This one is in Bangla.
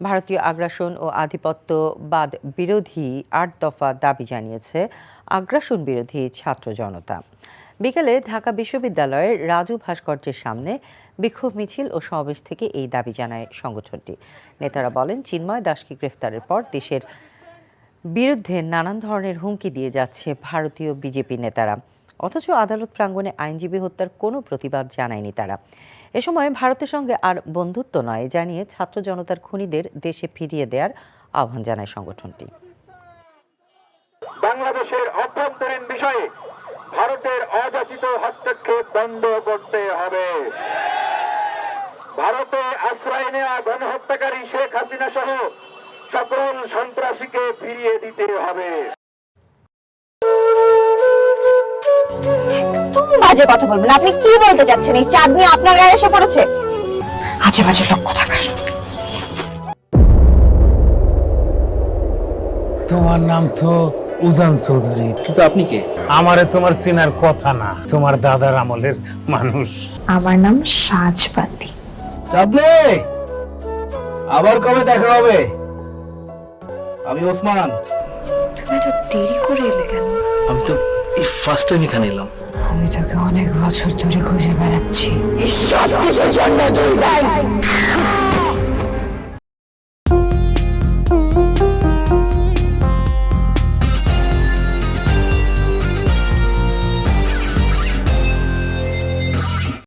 ভারতীয় আগ্রাসন ও আধিপত্যবাদ বিরোধী ৮ দফা দাবি জানিয়েছে আগ্রাসন বিরোধী ছাত্র জনতা। বিকেলে ঢাকা বিশ্ববিদ্যালয়ের রাজু ভাস্কর্যের সামনে বিক্ষোভ মিছিল ও সমাবেশ থেকে এই দাবি জানায় সংগঠনটি। নেতারা বলেন, চিন্ময় দাসকে গ্রেফতারের পর দেশের বিরুদ্ধে নানান ধরনের হুমকি দিয়ে যাচ্ছে ভারতীয় বিজেপি নেতারা, অথচ আদালত প্রাঙ্গণে আইনজীবী হত্যার কোনো প্রতিবাদ জানায়নি তারা। এ সময় ভারতের সঙ্গে আর বন্ধুত্ব নয় জানিয়ে ছাত্র জনতার খুনিদের দেশে ফিরিয়ে দেওয়ার আহ্বান জানায় সংগঠনটি। বাংলাদেশের অভ্যন্তরীণ বিষয়ে ভারতের অযাচিত হস্তক্ষেপ বন্ধ করতে হবে। ভারতে আশ্রয় নেওয়া গণহত্যাকারী শেখ হাসিনা সহ সকল সন্ত্রাসীকে ফিরিয়ে দিতে হবে। তুমি বাজে কথা বলবেন। আপনি কি বলতে চাচ্ছেন? এই চাঁদনি আপনার গায়ে এসে পড়েছে? আজে বাজে লক্ষ্য থাকার। তোমার নাম তো উজান চৌধুরী, কিন্তু আপনি কে? আমারে তোমার চেনার কথা না, তোমার দাদার আমলের মানুষ। আমার নাম সাজবাতি। চাঁদনি, আবার কবে দেখা হবে? আমি ওসমান। তুমি এত দেরি করে এলে কেন? আমি তো এই ফার্স্ট টাইম এখানে এলাম। আমি তোকে অনেক বছর ধরে খুঁজে বেড়াচ্ছি। সব কিছুর জন্য তুই দায়ী।